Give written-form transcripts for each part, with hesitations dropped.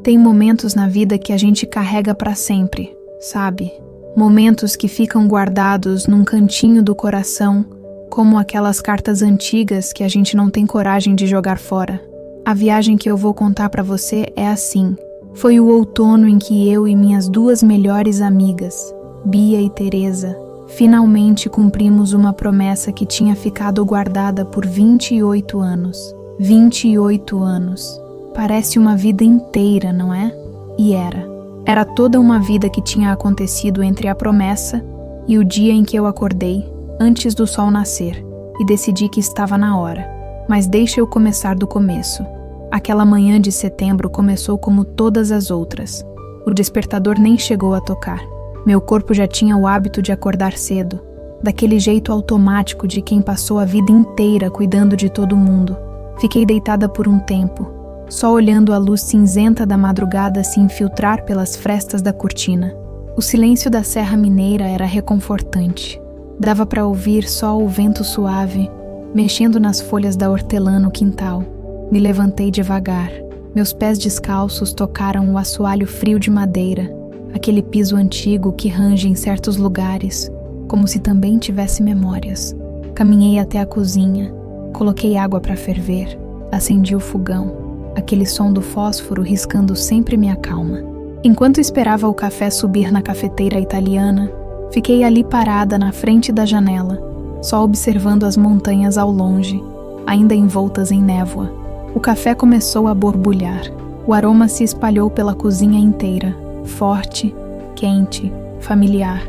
Tem momentos na vida que a gente carrega para sempre, sabe? Momentos que ficam guardados num cantinho do coração, como aquelas cartas antigas que a gente não tem coragem de jogar fora. A viagem que eu vou contar para você é assim. Foi o outono em que eu e minhas duas melhores amigas, Bia e Teresa, finalmente cumprimos uma promessa que tinha ficado guardada por 28 anos. 28 anos. Parece uma vida inteira, não é? E era. Era toda uma vida que tinha acontecido entre a promessa e o dia em que eu acordei, antes do sol nascer, e decidi que estava na hora. Mas deixa eu começar do começo. Aquela manhã de setembro começou como todas as outras. O despertador nem chegou a tocar. Meu corpo já tinha o hábito de acordar cedo, daquele jeito automático de quem passou a vida inteira cuidando de todo mundo. Fiquei deitada por um tempo, só olhando a luz cinzenta da madrugada se infiltrar pelas frestas da cortina. O silêncio da Serra Mineira era reconfortante. Dava para ouvir só o vento suave, mexendo nas folhas da hortelã no quintal. Me levantei devagar. Meus pés descalços tocaram o assoalho frio de madeira, aquele piso antigo que range em certos lugares, como se também tivesse memórias. Caminhei até a cozinha, coloquei água para ferver, acendi o fogão. Aquele som do fósforo riscando sempre me acalma. Enquanto esperava o café subir na cafeteira italiana, fiquei ali parada na frente da janela, só observando as montanhas ao longe, ainda envoltas em névoa. O café começou a borbulhar. O aroma se espalhou pela cozinha inteira, forte, quente, familiar.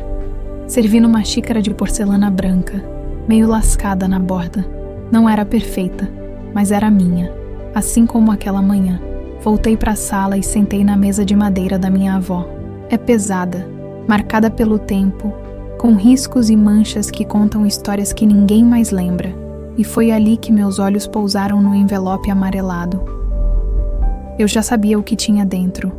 Servi numa xícara de porcelana branca, meio lascada na borda. Não era perfeita, mas era minha. Assim como aquela manhã, voltei para a sala e sentei na mesa de madeira da minha avó. É pesada, marcada pelo tempo, com riscos e manchas que contam histórias que ninguém mais lembra. E foi ali que meus olhos pousaram no envelope amarelado. Eu já sabia o que tinha dentro.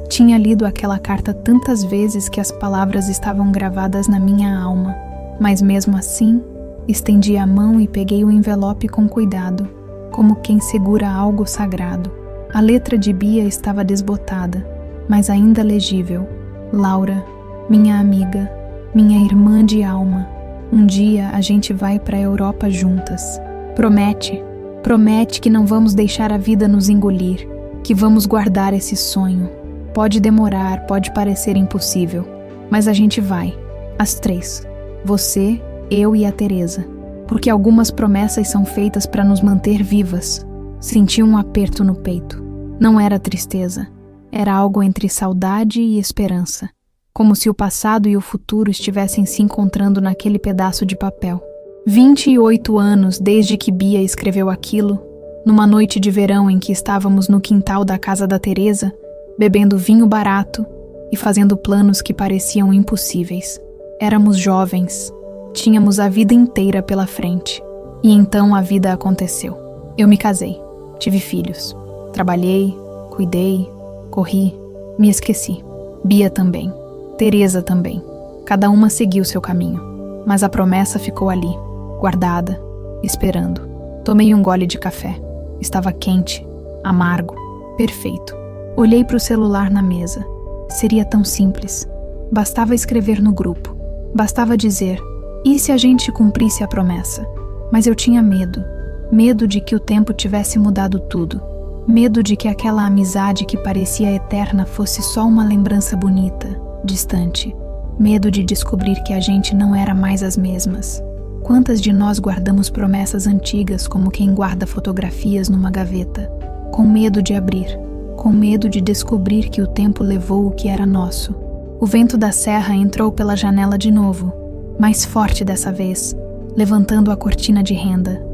Tinha lido aquela carta tantas vezes que as palavras estavam gravadas na minha alma, mas mesmo assim, estendi a mão e peguei o envelope com cuidado, como quem segura algo sagrado. A letra de Bia estava desbotada, mas ainda legível. Laura, minha amiga, minha irmã de alma. Um dia a gente vai para a Europa juntas. Promete que não vamos deixar a vida nos engolir, que vamos guardar esse sonho. Pode demorar, pode parecer impossível, mas a gente vai, as três. Você, eu e a Teresa. Porque algumas promessas são feitas para nos manter vivas. Senti um aperto no peito. Não era tristeza. Era algo entre saudade e esperança. Como se o passado e o futuro estivessem se encontrando naquele pedaço de papel. 28 anos desde que Bia escreveu aquilo, numa noite de verão em que estávamos no quintal da casa da Teresa, bebendo vinho barato e fazendo planos que pareciam impossíveis. Éramos jovens, tínhamos a vida inteira pela frente. E então a vida aconteceu. Eu me casei, tive filhos, trabalhei, cuidei, corri, me esqueci. Bia também. Teresa também. Cada uma seguiu seu caminho, mas a promessa ficou ali, guardada, esperando. Tomei um gole de café. Estava quente, amargo, perfeito. Olhei para o celular na mesa. Seria tão simples. Bastava escrever no grupo. Bastava dizer, e se a gente cumprisse a promessa? Mas eu tinha medo. Medo de que o tempo tivesse mudado tudo. Medo de que aquela amizade que parecia eterna fosse só uma lembrança bonita, distante. Medo de descobrir que a gente não era mais as mesmas. Quantas de nós guardamos promessas antigas como quem guarda fotografias numa gaveta, com medo de abrir, com medo de descobrir que o tempo levou o que era nosso. O vento da serra entrou pela janela de novo, mais forte dessa vez, levantando a cortina de renda.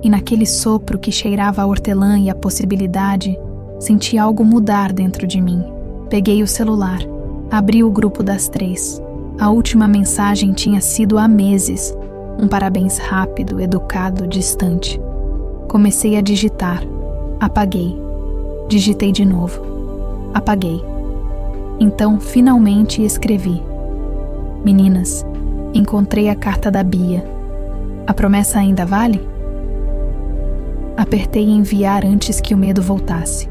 E naquele sopro que cheirava a hortelã e a possibilidade, senti algo mudar dentro de mim. Peguei o celular. Abri o grupo das três. A última mensagem tinha sido há meses. Um parabéns rápido, educado, distante. Comecei a digitar. Apaguei. Digitei de novo. Apaguei. Então, finalmente escrevi. Meninas, encontrei a carta da Bia. A promessa ainda vale? Apertei enviar antes que o medo voltasse.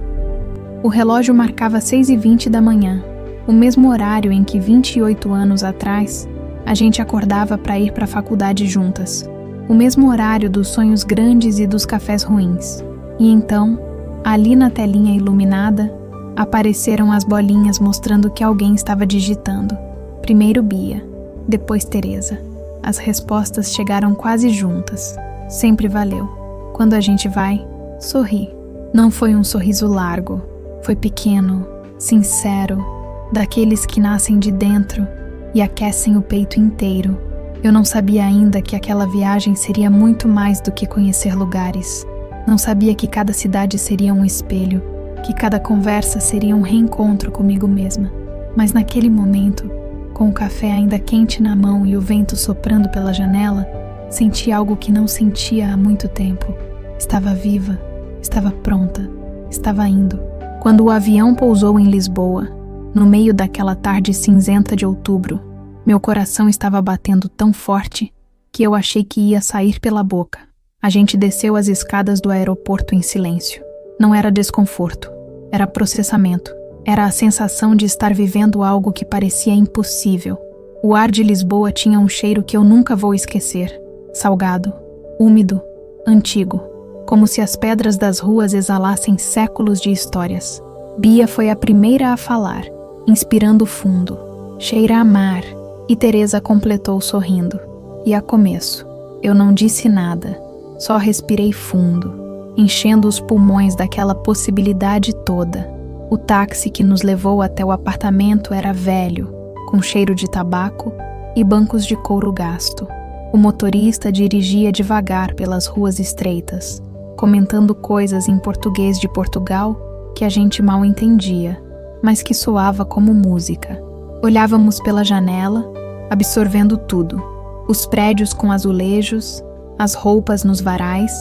O relógio marcava 6h20 da manhã, o mesmo horário em que 28 anos atrás a gente acordava para ir para a faculdade juntas. O mesmo horário dos sonhos grandes e dos cafés ruins. E então, ali na telinha iluminada, apareceram as bolinhas mostrando que alguém estava digitando. Primeiro Bia, depois Teresa. As respostas chegaram quase juntas. Sempre valeu. Quando a gente vai, sorri. Não foi um sorriso largo. Foi pequeno, sincero, daqueles que nascem de dentro e aquecem o peito inteiro. Eu não sabia ainda que aquela viagem seria muito mais do que conhecer lugares. Não sabia que cada cidade seria um espelho, que cada conversa seria um reencontro comigo mesma. Mas naquele momento, com o café ainda quente na mão e o vento soprando pela janela, senti algo que não sentia há muito tempo. Estava viva, estava pronta, estava indo. Quando o avião pousou em Lisboa, no meio daquela tarde cinzenta de outubro, meu coração estava batendo tão forte que eu achei que ia sair pela boca. A gente desceu as escadas do aeroporto em silêncio. Não era desconforto, era processamento. Era a sensação de estar vivendo algo que parecia impossível. O ar de Lisboa tinha um cheiro que eu nunca vou esquecer. Salgado, úmido, antigo. Como se as pedras das ruas exalassem séculos de histórias. Bia foi a primeira a falar, inspirando fundo. Cheira a mar. E Teresa completou sorrindo. E a começo, eu não disse nada, só respirei fundo, enchendo os pulmões daquela possibilidade toda. O táxi que nos levou até o apartamento era velho, com cheiro de tabaco e bancos de couro gasto. O motorista dirigia devagar pelas ruas estreitas, comentando coisas em português de Portugal que a gente mal entendia, mas que soava como música. Olhávamos pela janela, absorvendo tudo. Os prédios com azulejos, as roupas nos varais,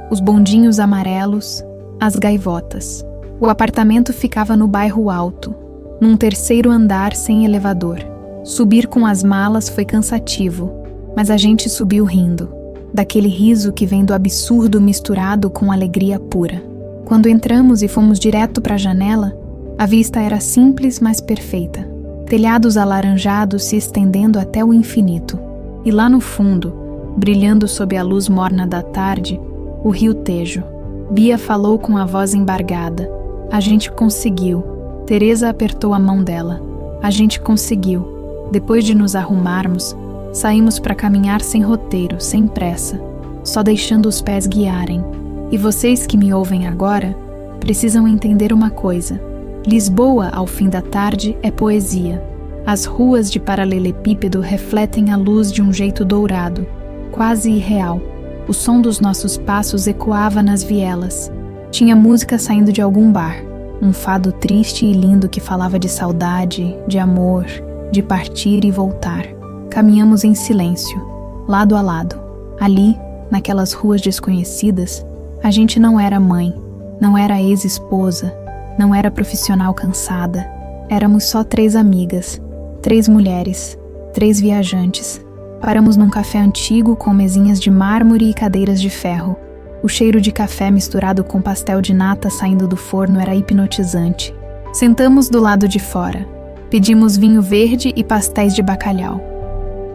os bondinhos amarelos, as gaivotas. O apartamento ficava no bairro alto, num terceiro andar sem elevador. Subir com as malas foi cansativo, mas a gente subiu rindo, daquele riso que vem do absurdo misturado com alegria pura. Quando entramos e fomos direto para a janela, a vista era simples, mas perfeita. Telhados alaranjados se estendendo até o infinito. E lá no fundo, brilhando sob a luz morna da tarde, o rio Tejo. Bia falou com a voz embargada. A gente conseguiu. Teresa apertou a mão dela. A gente conseguiu. Depois de nos arrumarmos, saímos para caminhar sem roteiro, sem pressa, só deixando os pés guiarem. E vocês que me ouvem agora, precisam entender uma coisa. Lisboa, ao fim da tarde, é poesia. As ruas de paralelepípedo refletem a luz de um jeito dourado, quase irreal. O som dos nossos passos ecoava nas vielas. Tinha música saindo de algum bar, um fado triste e lindo que falava de saudade, de amor, de partir e voltar. Caminhamos em silêncio, lado a lado. Ali, naquelas ruas desconhecidas, a gente não era mãe, não era ex-esposa, não era profissional cansada. Éramos só 3 amigas, 3 mulheres, 3 viajantes. Paramos num café antigo com mesinhas de mármore e cadeiras de ferro. O cheiro de café misturado com pastel de nata saindo do forno era hipnotizante. Sentamos do lado de fora. Pedimos vinho verde e pastéis de bacalhau.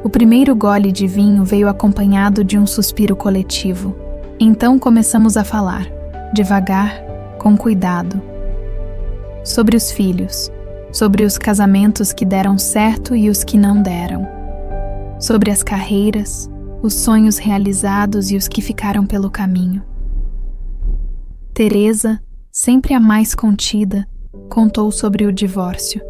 O primeiro gole de vinho veio acompanhado de um suspiro coletivo. Então começamos a falar, devagar, com cuidado. Sobre os filhos, sobre os casamentos que deram certo e os que não deram, sobre as carreiras, os sonhos realizados e os que ficaram pelo caminho. Teresa, sempre a mais contida, contou sobre o divórcio.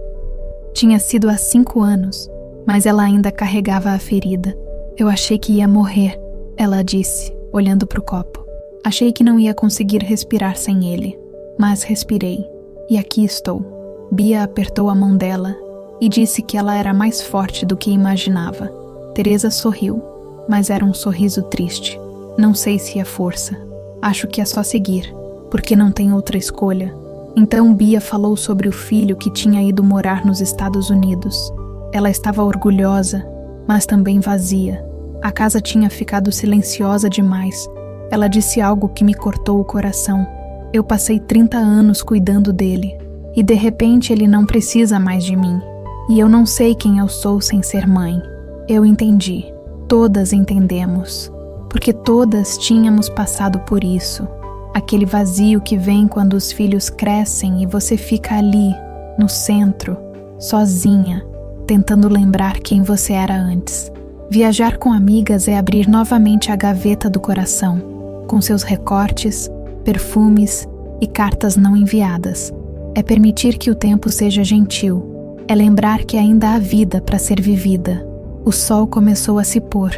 Tinha sido há 5 anos, mas ela ainda carregava a ferida. Eu achei que ia morrer, ela disse, olhando para o copo. Achei que não ia conseguir respirar sem ele, mas respirei. E aqui estou. Bia apertou a mão dela e disse que ela era mais forte do que imaginava. Teresa sorriu, mas era um sorriso triste. Não sei se é força. Acho que é só seguir, porque não tem outra escolha. Então Bia falou sobre o filho que tinha ido morar nos Estados Unidos. Ela estava orgulhosa, mas também vazia. A casa tinha ficado silenciosa demais. Ela disse algo que me cortou o coração. Eu passei 30 anos cuidando dele, E de repente ele não precisa mais de mim. E eu não sei quem eu sou sem ser mãe. Eu entendi. Todas entendemos. Porque todas tínhamos passado por isso. Aquele vazio que vem quando os filhos crescem e você fica ali, no centro, sozinha, tentando lembrar quem você era antes. Viajar com amigas é abrir novamente a gaveta do coração, com seus recortes, perfumes e cartas não enviadas. É permitir que o tempo seja gentil. É lembrar que ainda há vida para ser vivida. O sol começou a se pôr.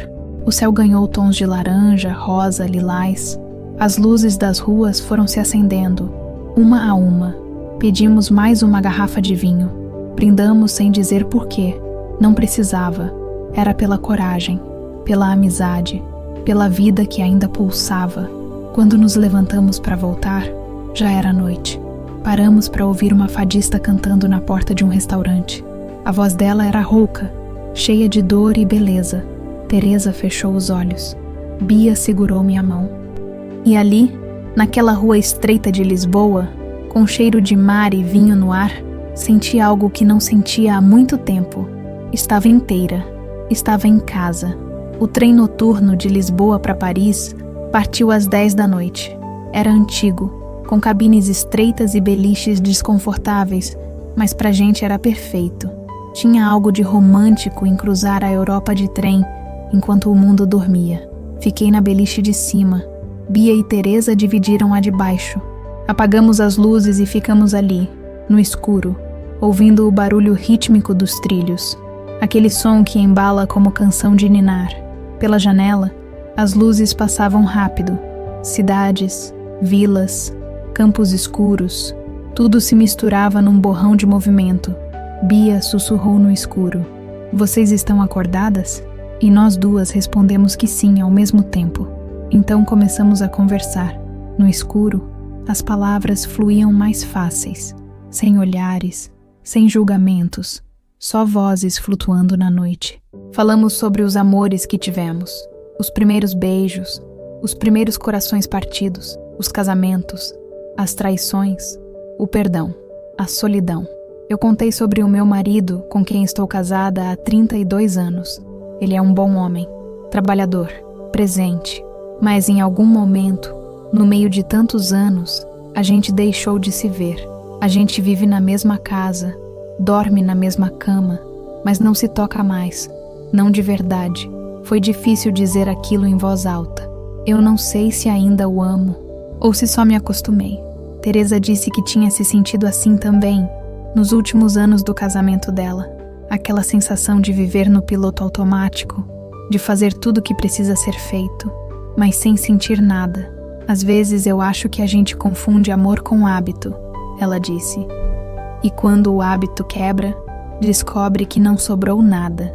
O céu ganhou tons de laranja, rosa, lilás. As luzes das ruas foram se acendendo, uma a uma. Pedimos mais uma garrafa de vinho. Brindamos sem dizer porquê. Não precisava. Era pela coragem, pela amizade, pela vida que ainda pulsava. Quando nos levantamos para voltar, já era noite. Paramos para ouvir uma fadista cantando na porta de um restaurante. A voz dela era rouca, cheia de dor e beleza. Teresa fechou os olhos. Bia segurou minha mão. E ali, naquela rua estreita de Lisboa, com cheiro de mar e vinho no ar, senti algo que não sentia há muito tempo. Estava inteira. Estava em casa. O trem noturno de Lisboa para Paris partiu às 10 da noite. Era antigo, com cabines estreitas e beliches desconfortáveis, mas pra gente era perfeito. Tinha algo de romântico em cruzar a Europa de trem enquanto o mundo dormia. Fiquei na beliche de cima. Bia e Teresa dividiram a de baixo. Apagamos as luzes e ficamos ali, no escuro, ouvindo o barulho rítmico dos trilhos. Aquele som que embala como canção de ninar. Pela janela, as luzes passavam rápido. Cidades, vilas, campos escuros. Tudo se misturava num borrão de movimento. Bia sussurrou no escuro. Vocês estão acordadas? E nós duas respondemos que sim ao mesmo tempo. Então começamos a conversar. No escuro, as palavras fluíam mais fáceis, sem olhares, sem julgamentos. Só vozes flutuando na noite. Falamos sobre os amores que tivemos, os primeiros beijos, os primeiros corações partidos, os casamentos, as traições, o perdão, a solidão. Eu contei sobre o meu marido, com quem estou casada há 32 anos. Ele é um bom homem, trabalhador, presente, mas em algum momento, no meio de tantos anos, a gente deixou de se ver. A gente vive na mesma casa, dorme na mesma cama, mas não se toca mais, não de verdade. Foi difícil dizer aquilo em voz alta. Eu não sei se ainda o amo, ou se só me acostumei. Teresa disse que tinha se sentido assim também, nos últimos anos do casamento dela. Aquela sensação de viver no piloto automático, de fazer tudo o que precisa ser feito, mas sem sentir nada. Às vezes eu acho que a gente confunde amor com hábito, ela disse. E quando o hábito quebra, descobre que não sobrou nada.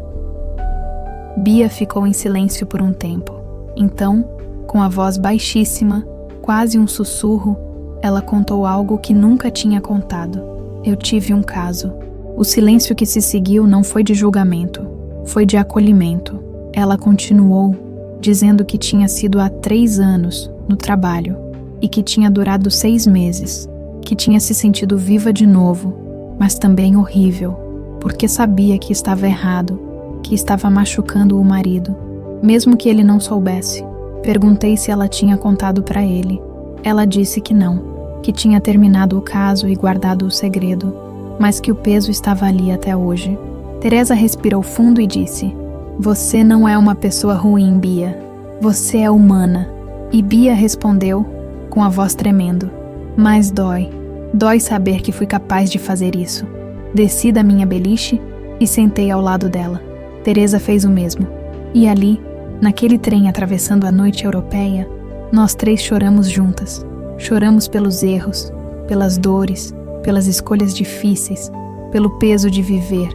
Bia ficou em silêncio por um tempo. Então, com a voz baixíssima, quase um sussurro, ela contou algo que nunca tinha contado. Eu tive um caso. O silêncio que se seguiu não foi de julgamento, foi de acolhimento. Ela continuou, dizendo que tinha sido há 3 anos, no trabalho, e que tinha durado 6 meses. Que tinha se sentido viva de novo, mas também horrível, porque sabia que estava errado, que estava machucando o marido, mesmo que ele não soubesse. Perguntei se ela tinha contado para ele. Ela disse que não, que tinha terminado o caso e guardado o segredo, mas que o peso estava ali até hoje. Teresa respirou fundo e disse: "Você não é uma pessoa ruim, Bia. Você é humana." E Bia respondeu, com a voz tremendo: "Mas dói. Dói saber que fui capaz de fazer isso." Desci da minha beliche e sentei ao lado dela. Teresa fez o mesmo. E ali, naquele trem atravessando a noite europeia, nós 3 choramos juntas. Choramos pelos erros, pelas dores, pelas escolhas difíceis, pelo peso de viver.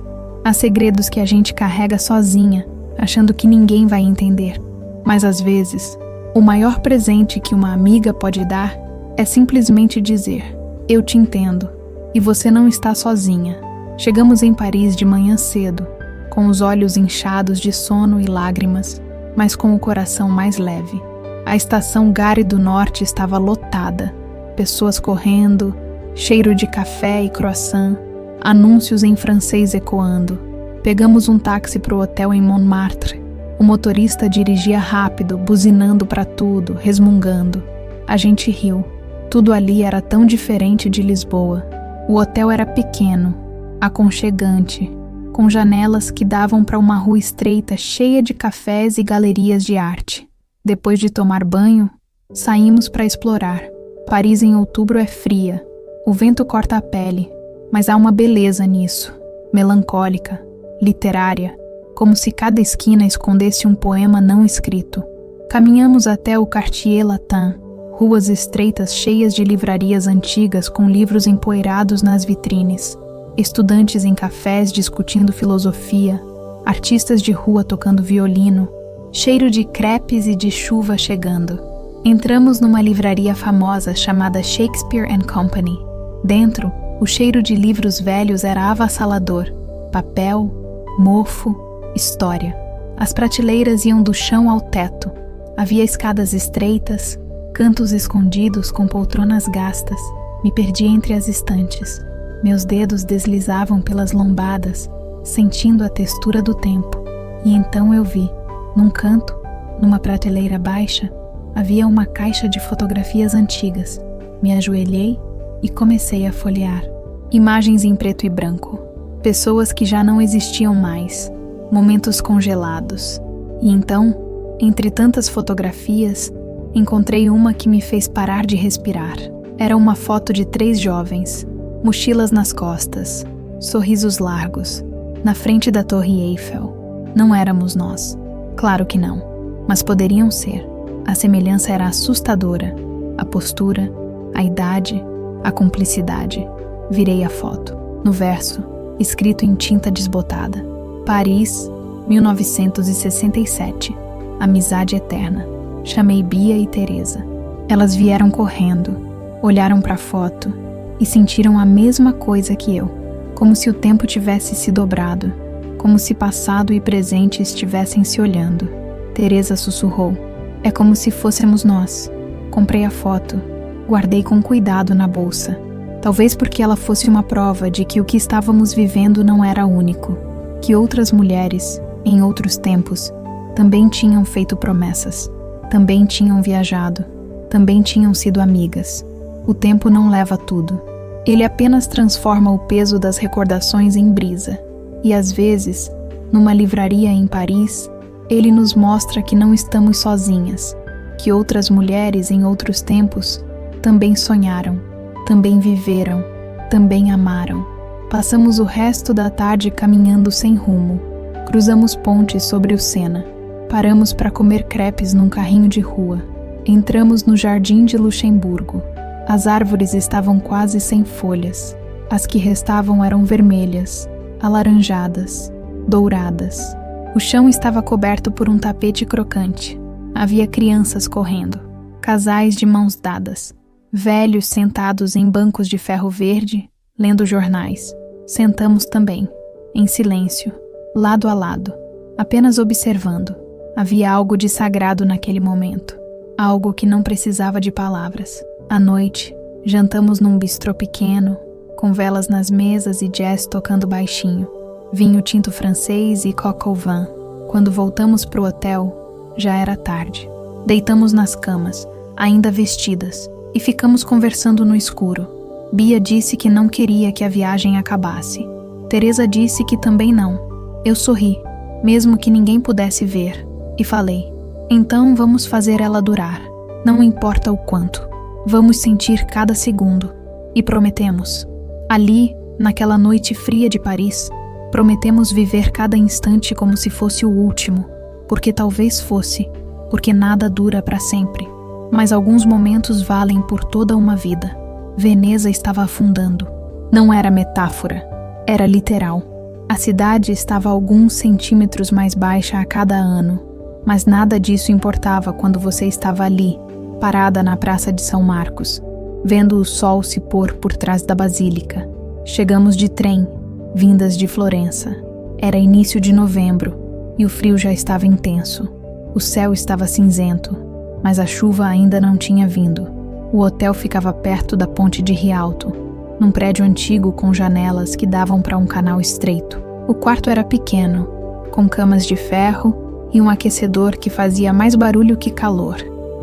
Há segredos que a gente carrega sozinha, achando que ninguém vai entender. Mas às vezes, o maior presente que uma amiga pode dar é simplesmente dizer: "Eu te entendo, e você não está sozinha." Chegamos em Paris de manhã cedo, com os olhos inchados de sono e lágrimas, mas com o coração mais leve. A estação Gare do Norte estava lotada, pessoas correndo, cheiro de café e croissant, anúncios em francês ecoando. Pegamos um táxi para o hotel em Montmartre. O motorista dirigia rápido, buzinando para tudo, resmungando. A gente riu. Tudo ali era tão diferente de Lisboa. O hotel era pequeno, aconchegante, com janelas que davam para uma rua estreita cheia de cafés e galerias de arte. Depois de tomar banho, saímos para explorar. Paris em outubro é fria. O vento corta a pele, mas há uma beleza nisso, melancólica, literária, como se cada esquina escondesse um poema não escrito. Caminhamos até o Quartier Latin, ruas estreitas cheias de livrarias antigas com livros empoeirados nas vitrines, estudantes em cafés discutindo filosofia, artistas de rua tocando violino, cheiro de crepes e de chuva chegando. Entramos numa livraria famosa chamada Shakespeare & Company. Dentro, o cheiro de livros velhos era avassalador. Papel, mofo, história. As prateleiras iam do chão ao teto. Havia escadas estreitas, cantos escondidos com poltronas gastas. Me perdi entre as estantes. Meus dedos deslizavam pelas lombadas, sentindo a textura do tempo. E então eu vi, num canto, numa prateleira baixa, havia uma caixa de fotografias antigas. Me ajoelhei e comecei a folhear. Imagens em preto e branco. Pessoas que já não existiam mais. Momentos congelados. E então, entre tantas fotografias, encontrei uma que me fez parar de respirar. Era uma foto de 3 jovens, mochilas nas costas, sorrisos largos, na frente da Torre Eiffel. Não éramos nós. Claro que não. Mas poderiam ser. A semelhança era assustadora. A postura, a idade, a cumplicidade. Virei a foto. No verso, escrito em tinta desbotada: Paris, 1967. Amizade eterna. Chamei Bia e Teresa. Elas vieram correndo, olharam para a foto e sentiram a mesma coisa que eu, como se o tempo tivesse se dobrado, como se passado e presente estivessem se olhando. Teresa sussurrou: é como se fôssemos nós. Comprei a foto, guardei com cuidado na bolsa, talvez porque ela fosse uma prova de que o que estávamos vivendo não era único, que outras mulheres, em outros tempos, também tinham feito promessas, também tinham viajado, também tinham sido amigas. O tempo não leva tudo. Ele apenas transforma o peso das recordações em brisa. E às vezes, numa livraria em Paris, ele nos mostra que não estamos sozinhas, que outras mulheres em outros tempos também sonharam, também viveram, também amaram. Passamos o resto da tarde caminhando sem rumo. Cruzamos pontes sobre o Sena. Paramos para comer crepes num carrinho de rua. Entramos no Jardim de Luxemburgo. As árvores estavam quase sem folhas. As que restavam eram vermelhas, alaranjadas, douradas. O chão estava coberto por um tapete crocante. Havia crianças correndo, casais de mãos dadas, velhos sentados em bancos de ferro verde, lendo jornais. Sentamos também, em silêncio, lado a lado, apenas observando. Havia algo de sagrado naquele momento, algo que não precisava de palavras. À noite, jantamos num bistrô pequeno, com velas nas mesas e jazz tocando baixinho, vinho tinto francês e coq au vin. Quando voltamos pro hotel, já era tarde. Deitamos nas camas, ainda vestidas, e ficamos conversando no escuro. Bia disse que não queria que a viagem acabasse. Teresa disse que também não. Eu sorri, mesmo que ninguém pudesse ver, e falei: então vamos fazer ela durar, não importa o quanto. Vamos sentir cada segundo. E prometemos. Ali, naquela noite fria de Paris, prometemos viver cada instante como se fosse o último, porque talvez fosse, porque nada dura para sempre. Mas alguns momentos valem por toda uma vida. Veneza estava afundando. Não era metáfora, era literal. A cidade estava alguns centímetros mais baixa a cada ano, mas nada disso importava quando você estava ali, parada na Praça de São Marcos, vendo o sol se pôr por trás da basílica. Chegamos de trem, vindas de Florença. Era início de novembro e o frio já estava intenso. O céu estava cinzento, mas a chuva ainda não tinha vindo. O hotel ficava perto da ponte de Rialto, num prédio antigo com janelas que davam para um canal estreito. O quarto era pequeno, com camas de ferro e um aquecedor que fazia mais barulho que calor,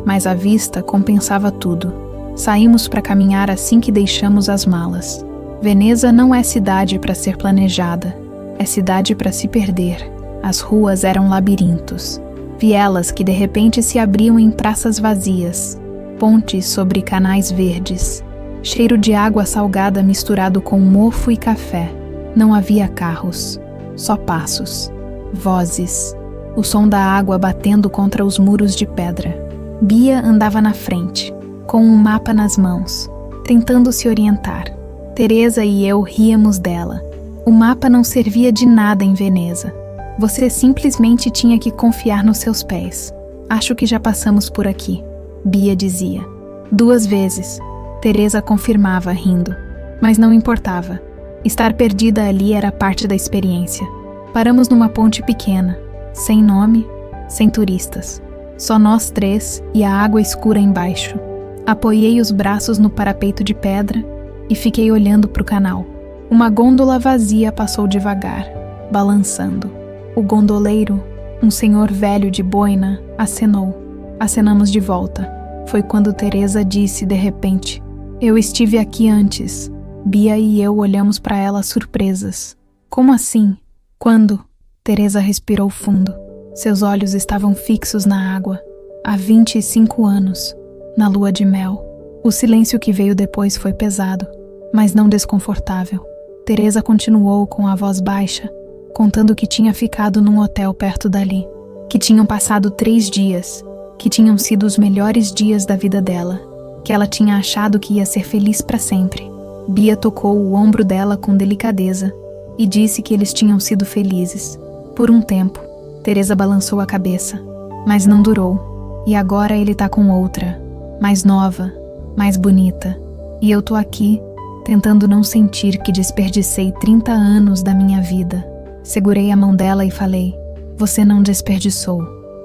mas a vista compensava tudo. Saímos para caminhar assim que deixamos as malas. Veneza não é cidade para ser planejada, é cidade para se perder. As ruas eram labirintos, vielas que de repente se abriam em praças vazias, pontes sobre canais verdes, cheiro de água salgada misturado com mofo e café. Não havia carros, só passos, vozes, o som da água batendo contra os muros de pedra. Bia andava na frente, com um mapa nas mãos, tentando se orientar. Teresa e eu ríamos dela. O mapa não servia de nada em Veneza. Você simplesmente tinha que confiar nos seus pés. Acho que já passamos por aqui, Bia dizia. 2 vezes. Teresa confirmava, rindo. Mas não importava. Estar perdida ali era parte da experiência. Paramos numa ponte pequena, sem nome, sem turistas. Só nós 3 e a água escura embaixo. Apoiei os braços no parapeito de pedra e fiquei olhando para o canal. Uma gôndola vazia passou devagar, balançando. O gondoleiro, um senhor velho de boina, acenou. Acenamos de volta. Foi quando Teresa disse de repente: "Eu estive aqui antes." Bia e eu olhamos para ela surpresas. "Como assim? Quando?" Teresa respirou fundo. Seus olhos estavam fixos na água. Há 25 anos, na lua de mel. O silêncio que veio depois foi pesado, mas não desconfortável. Teresa continuou com a voz baixa, contando que tinha ficado num hotel perto dali, que tinham passado 3 dias, que tinham sido os melhores dias da vida dela, que ela tinha achado que ia ser feliz para sempre. Bia tocou o ombro dela com delicadeza e disse que eles tinham sido felizes. Por um tempo, Teresa balançou a cabeça, mas não durou. E agora ele tá com outra, mais nova, mais bonita. E eu tô aqui, tentando não sentir que desperdicei 30 anos da minha vida. Segurei a mão dela e falei: "Você não desperdiçou.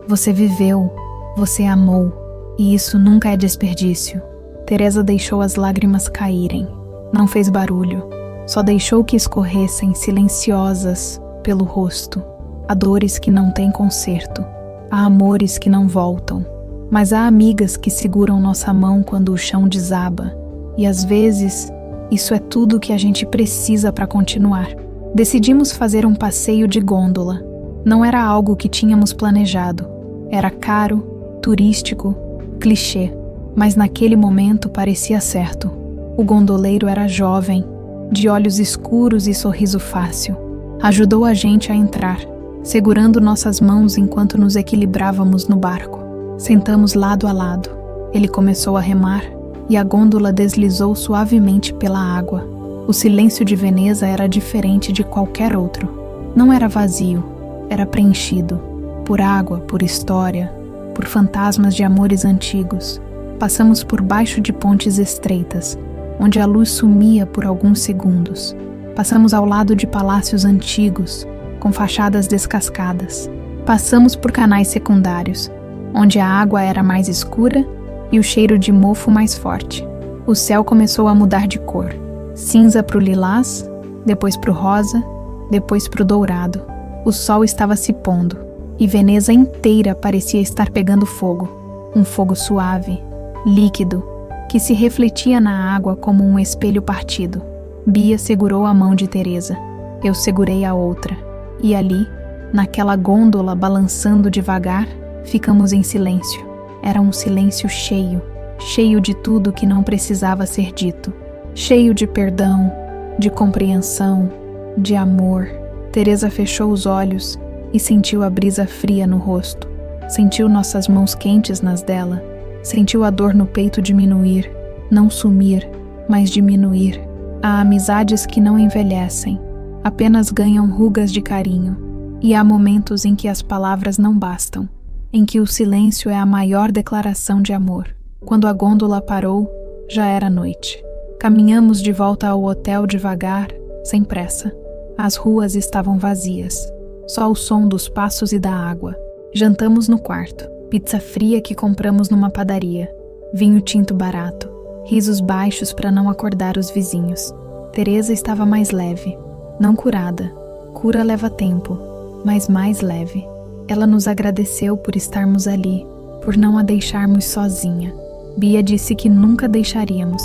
Você viveu. Você amou. E isso nunca é desperdício." Teresa deixou as lágrimas caírem. Não fez barulho. Só deixou que escorressem silenciosas pelo rosto. Há dores que não têm conserto. Há amores que não voltam. Mas há amigas que seguram nossa mão quando o chão desaba. E às vezes, isso é tudo que a gente precisa para continuar. Decidimos fazer um passeio de gôndola. Não era algo que tínhamos planejado. Era caro, turístico, clichê. Mas naquele momento parecia certo. O gondoleiro era jovem, de olhos escuros e sorriso fácil. Ajudou a gente a entrar, segurando nossas mãos enquanto nos equilibrávamos no barco. Sentamos lado a lado. Ele começou a remar e a gôndola deslizou suavemente pela água. O silêncio de Veneza era diferente de qualquer outro. Não era vazio, era preenchido por água, por história, por fantasmas de amores antigos. Passamos por baixo de pontes estreitas, onde a luz sumia por alguns segundos. Passamos ao lado de palácios antigos, com fachadas descascadas. Passamos por canais secundários, onde a água era mais escura e o cheiro de mofo mais forte. O céu começou a mudar de cor. Cinza para o lilás, depois para o rosa, depois para o dourado. O sol estava se pondo, e Veneza inteira parecia estar pegando fogo. Um fogo suave, líquido, que se refletia na água como um espelho partido. Bia segurou a mão de Teresa. Eu segurei a outra. E ali, naquela gôndola balançando devagar, ficamos em silêncio. Era um silêncio cheio, cheio de tudo que não precisava ser dito. Cheio de perdão, de compreensão, de amor. Teresa fechou os olhos e sentiu a brisa fria no rosto. Sentiu nossas mãos quentes nas dela. Sentiu a dor no peito diminuir, não sumir, mas diminuir. Há amizades que não envelhecem, apenas ganham rugas de carinho. E há momentos em que as palavras não bastam, em que o silêncio é a maior declaração de amor. Quando a gôndola parou, já era noite. Caminhamos de volta ao hotel devagar, sem pressa. As ruas estavam vazias, só o som dos passos e da água. Jantamos no quarto, pizza fria que compramos numa padaria, vinho tinto barato, risos baixos para não acordar os vizinhos. Teresa estava mais leve, não curada. Cura leva tempo, mas mais leve. Ela nos agradeceu por estarmos ali, por não a deixarmos sozinha. Bia disse que nunca deixaríamos,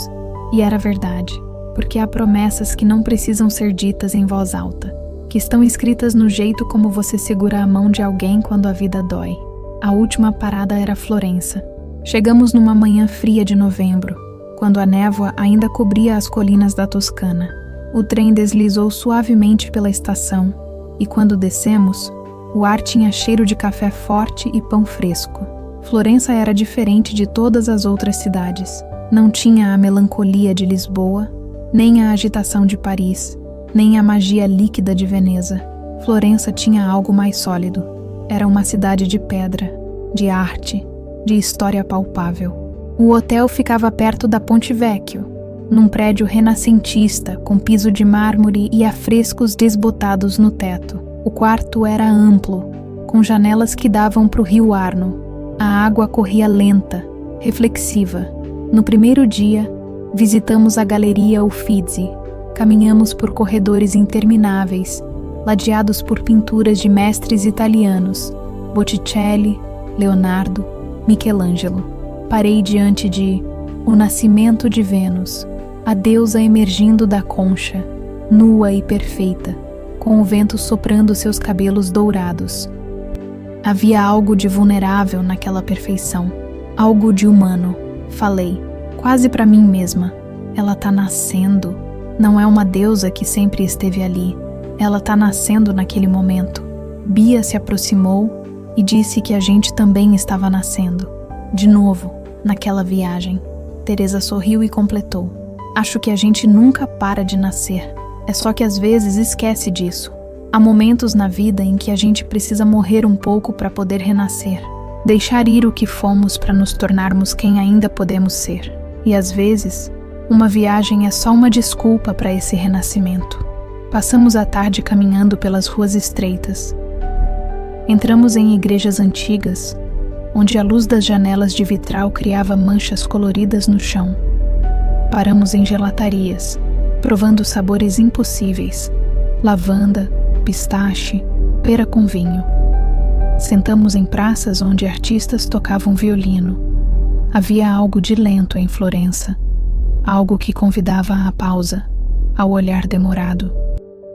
e era verdade, porque há promessas que não precisam ser ditas em voz alta, que estão escritas no jeito como você segura a mão de alguém quando a vida dói. A última parada era Florença. Chegamos numa manhã fria de novembro, quando a névoa ainda cobria as colinas da Toscana. O trem deslizou suavemente pela estação, e quando descemos, o ar tinha cheiro de café forte e pão fresco. Florença era diferente de todas as outras cidades. Não tinha a melancolia de Lisboa, nem a agitação de Paris, nem a magia líquida de Veneza. Florença tinha algo mais sólido. Era uma cidade de pedra, de arte, de história palpável. O hotel ficava perto da Ponte Vecchio, num prédio renascentista com piso de mármore e afrescos desbotados no teto. O quarto era amplo, com janelas que davam para o rio Arno. A água corria lenta, reflexiva. No primeiro dia, visitamos a Galeria Uffizi. Caminhamos por corredores intermináveis, ladeados por pinturas de mestres italianos, Botticelli, Leonardo, Michelangelo. Parei diante de O Nascimento de Vênus, a deusa emergindo da concha, nua e perfeita, com o vento soprando seus cabelos dourados. Havia algo de vulnerável naquela perfeição, algo de humano. Falei, quase para mim mesma. Ela tá nascendo. Não é uma deusa que sempre esteve ali. Ela tá nascendo naquele momento. Bia se aproximou e disse que a gente também estava nascendo. De novo, naquela viagem. Teresa sorriu e completou. Acho que a gente nunca para de nascer. É só que às vezes esquece disso. Há momentos na vida em que a gente precisa morrer um pouco para poder renascer. Deixar ir o que fomos para nos tornarmos quem ainda podemos ser. E às vezes, uma viagem é só uma desculpa para esse renascimento. Passamos a tarde caminhando pelas ruas estreitas. Entramos em igrejas antigas, onde a luz das janelas de vitral criava manchas coloridas no chão. Paramos em gelatarias, provando sabores impossíveis: lavanda, pistache, pera com vinho. Sentamos em praças onde artistas tocavam violino. Havia algo de lento em Florença, algo que convidava à pausa, ao olhar demorado.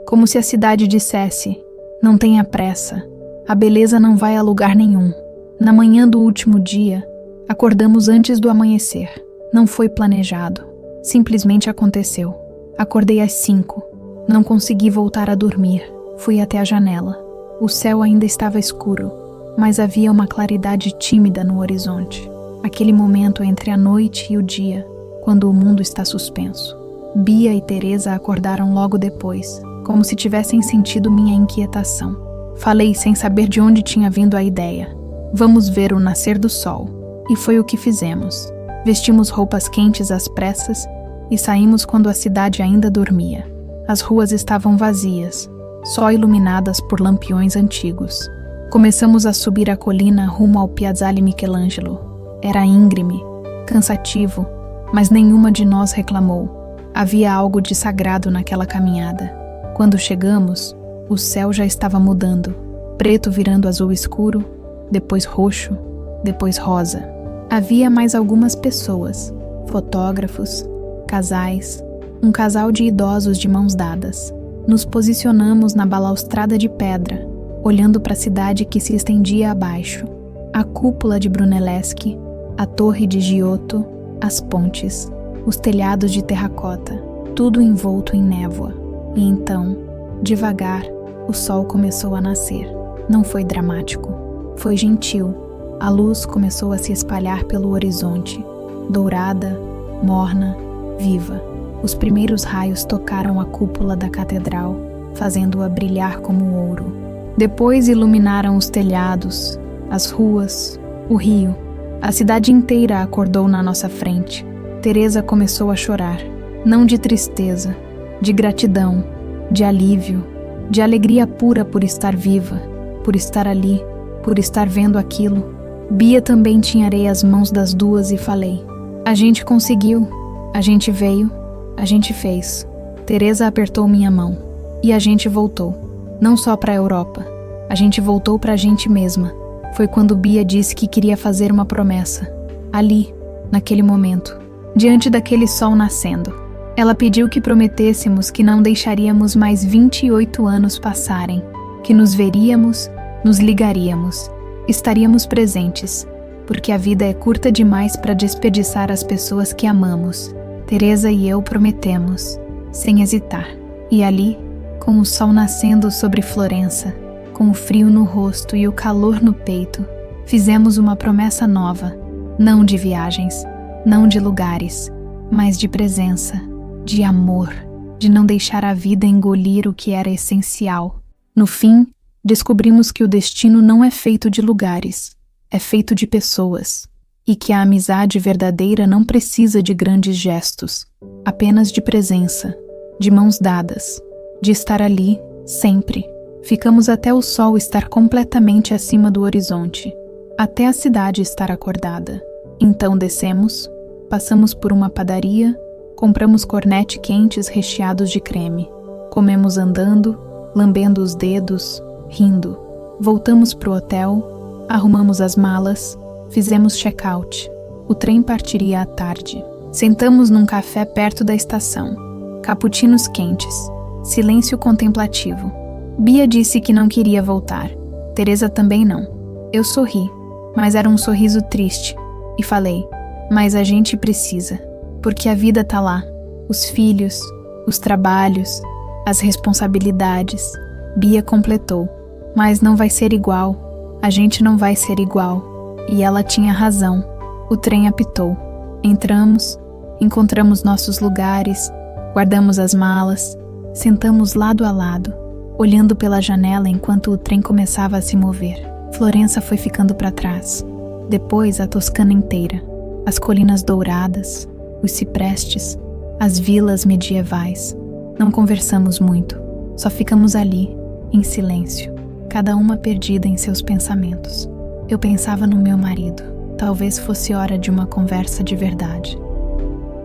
Como se a cidade dissesse: não tenha pressa, a beleza não vai a lugar nenhum. Na manhã do último dia, acordamos antes do amanhecer. Não foi planejado, simplesmente aconteceu. Acordei às 5, não consegui voltar a dormir. Fui até a janela. O céu ainda estava escuro, mas havia uma claridade tímida no horizonte. Aquele momento entre a noite e o dia, quando o mundo está suspenso. Bia e Teresa acordaram logo depois, como se tivessem sentido minha inquietação. Falei sem saber de onde tinha vindo a ideia. Vamos ver o nascer do sol. E foi o que fizemos. Vestimos roupas quentes às pressas e saímos quando a cidade ainda dormia. As ruas estavam vazias, só iluminadas por lampiões antigos. Começamos a subir a colina rumo ao Piazzale Michelangelo. Era íngreme, cansativo, mas nenhuma de nós reclamou. Havia algo de sagrado naquela caminhada. Quando chegamos, o céu já estava mudando, preto virando azul escuro, depois roxo, depois rosa. Havia mais algumas pessoas, fotógrafos, casais, um casal de idosos de mãos dadas. Nos posicionamos na balaustrada de pedra, olhando para a cidade que se estendia abaixo. A cúpula de Brunelleschi, a torre de Giotto, as pontes, os telhados de terracota, tudo envolto em névoa. E então, devagar, o sol começou a nascer. Não foi dramático, foi gentil. A luz começou a se espalhar pelo horizonte, dourada, morna, viva. Os primeiros raios tocaram a cúpula da catedral, fazendo-a brilhar como ouro. Depois iluminaram os telhados, as ruas, o rio. A cidade inteira acordou na nossa frente. Teresa começou a chorar, não de tristeza, de gratidão, de alívio, de alegria pura por estar viva, por estar ali, por estar vendo aquilo. Bia também tinharei as mãos das duas e falei: a gente conseguiu, a gente veio, a gente fez. Teresa apertou minha mão. E a gente voltou. Não só para a Europa. A gente voltou para a gente mesma. Foi quando Bia disse que queria fazer uma promessa. Ali, naquele momento, diante daquele sol nascendo. Ela pediu que prometêssemos que não deixaríamos mais 28 anos passarem, que nos veríamos, nos ligaríamos, estaríamos presentes, porque a vida é curta demais para desperdiçar as pessoas que amamos. Teresa e eu prometemos, sem hesitar. E ali, com o sol nascendo sobre Florença, com o frio no rosto e o calor no peito, fizemos uma promessa nova, não de viagens, não de lugares, mas de presença, de amor, de não deixar a vida engolir o que era essencial. No fim, descobrimos que o destino não é feito de lugares, é feito de pessoas, e que a amizade verdadeira não precisa de grandes gestos, apenas de presença, de mãos dadas, de estar ali, sempre. Ficamos até o sol estar completamente acima do horizonte, até a cidade estar acordada. Então descemos, passamos por uma padaria, compramos cornete quentes recheados de creme. Comemos andando, lambendo os dedos, rindo. Voltamos pro hotel, arrumamos as malas, fizemos check-out. O trem partiria à tarde. Sentamos num café perto da estação. Cappuccinos quentes. Silêncio contemplativo. Bia disse que não queria voltar. Teresa também não. Eu sorri, mas era um sorriso triste. E falei, mas a gente precisa. Porque a vida tá lá. Os filhos, os trabalhos, as responsabilidades. Bia completou. Mas não vai ser igual. A gente não vai ser igual. E ela tinha razão. O trem apitou. Entramos, encontramos nossos lugares, guardamos as malas, sentamos lado a lado, olhando pela janela enquanto o trem começava a se mover. Florença foi ficando para trás. Depois a Toscana inteira. As colinas douradas, os ciprestes, as vilas medievais. Não conversamos muito. Só ficamos ali, em silêncio, cada uma perdida em seus pensamentos. Eu pensava no meu marido. Talvez fosse hora de uma conversa de verdade.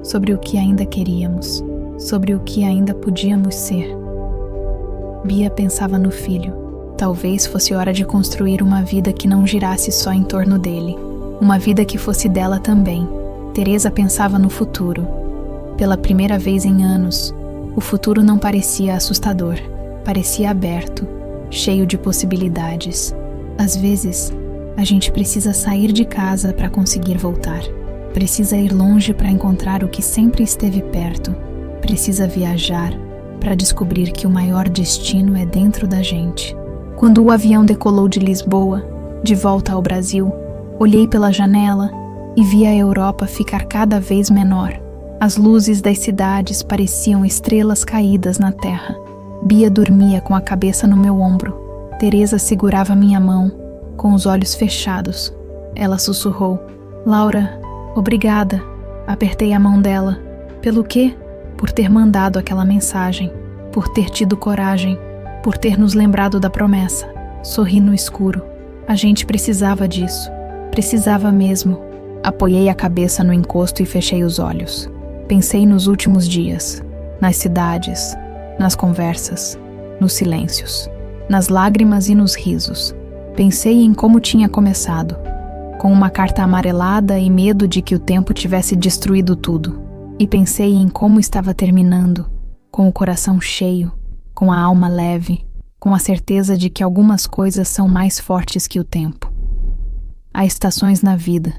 Sobre o que ainda queríamos, sobre o que ainda podíamos ser. Bia pensava no filho. Talvez fosse hora de construir uma vida que não girasse só em torno dele. Uma vida que fosse dela também. Teresa pensava no futuro. Pela primeira vez em anos, o futuro não parecia assustador. Parecia aberto, cheio de possibilidades. Às vezes, a gente precisa sair de casa para conseguir voltar. Precisa ir longe para encontrar o que sempre esteve perto. Precisa viajar para descobrir que o maior destino é dentro da gente. Quando o avião decolou de Lisboa, de volta ao Brasil, olhei pela janela e vi a Europa ficar cada vez menor. As luzes das cidades pareciam estrelas caídas na terra. Bia dormia com a cabeça no meu ombro. Teresa segurava minha mão, com os olhos fechados. Ela sussurrou, Laura, obrigada. Apertei a mão dela. Pelo quê? Por ter mandado aquela mensagem, por ter tido coragem, por ter nos lembrado da promessa. Sorri no escuro. A gente precisava disso. Precisava mesmo. Apoiei a cabeça no encosto e fechei os olhos. Pensei nos últimos dias, nas cidades, nas conversas, nos silêncios, nas lágrimas e nos risos. Pensei em como tinha começado, com uma carta amarelada e medo de que o tempo tivesse destruído tudo. E pensei em como estava terminando, com o coração cheio, com a alma leve, com a certeza de que algumas coisas são mais fortes que o tempo. Há estações na vida.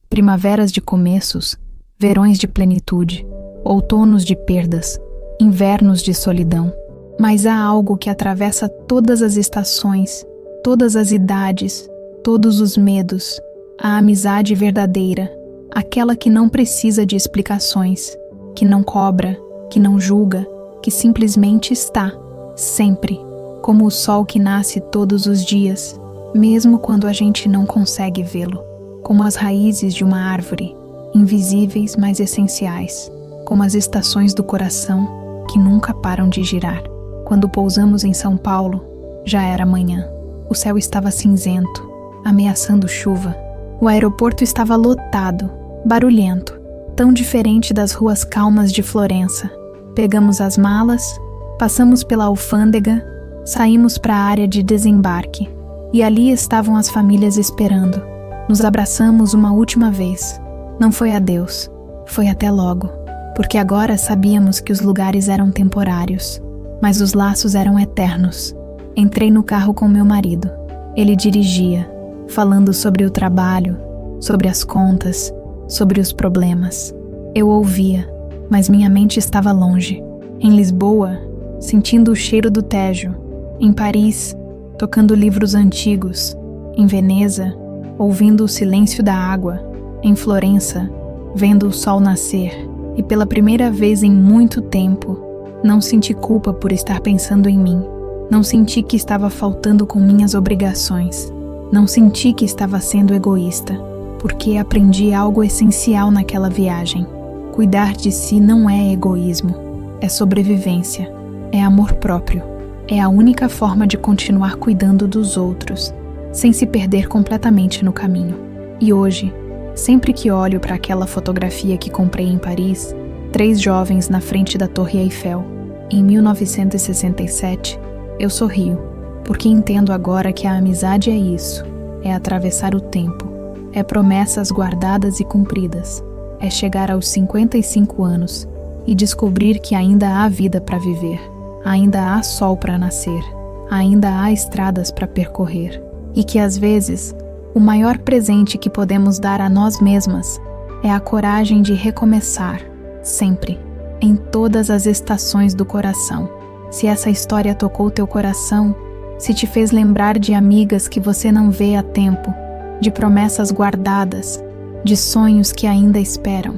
Primaveras de começos, verões de plenitude, outonos de perdas, invernos de solidão. Mas há algo que atravessa todas as estações, todas as idades, todos os medos, a amizade verdadeira, aquela que não precisa de explicações, que não cobra, que não julga, que simplesmente está, sempre, como o sol que nasce todos os dias, mesmo quando a gente não consegue vê-lo, como as raízes de uma árvore, invisíveis mas essenciais, como as estações do coração que nunca param de girar. Quando pousamos em São Paulo, já era manhã. O céu estava cinzento, ameaçando chuva. O aeroporto estava lotado, barulhento, tão diferente das ruas calmas de Florença. Pegamos as malas, passamos pela alfândega, saímos para a área de desembarque e ali estavam as famílias esperando. Nos abraçamos uma última vez. Não foi adeus, foi até logo, porque agora sabíamos que os lugares eram temporários, mas os laços eram eternos. Entrei no carro com meu marido. Ele dirigia, falando sobre o trabalho, sobre as contas, sobre os problemas. Eu ouvia, mas minha mente estava longe. Em Lisboa, sentindo o cheiro do Tejo. Em Paris, tocando livros antigos. Em Veneza, ouvindo o silêncio da água. Em Florença, vendo o sol nascer. E pela primeira vez em muito tempo, não senti culpa por estar pensando em mim. Não senti que estava faltando com minhas obrigações. Não senti que estava sendo egoísta, porque aprendi algo essencial naquela viagem. Cuidar de si não é egoísmo, é sobrevivência, é amor próprio. É a única forma de continuar cuidando dos outros, sem se perder completamente no caminho. E hoje, sempre que olho para aquela fotografia que comprei em Paris, 3 jovens na frente da Torre Eiffel, em 1967, eu sorrio, porque entendo agora que a amizade é isso, é atravessar o tempo, é promessas guardadas e cumpridas, é chegar aos 55 anos e descobrir que ainda há vida para viver, ainda há sol para nascer, ainda há estradas para percorrer, e que às vezes o maior presente que podemos dar a nós mesmas é a coragem de recomeçar, sempre, em todas as estações do coração. Se essa história tocou teu coração, se te fez lembrar de amigas que você não vê há tempo, de promessas guardadas, de sonhos que ainda esperam,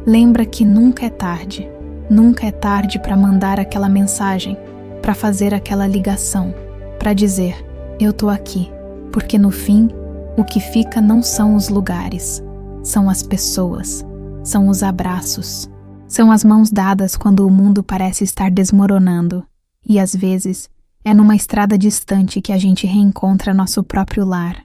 lembra que nunca é tarde para mandar aquela mensagem, para fazer aquela ligação, para dizer, eu tô aqui, porque no fim, o que fica não são os lugares, são as pessoas, são os abraços, são as mãos dadas quando o mundo parece estar desmoronando. E às vezes, é numa estrada distante que a gente reencontra nosso próprio lar.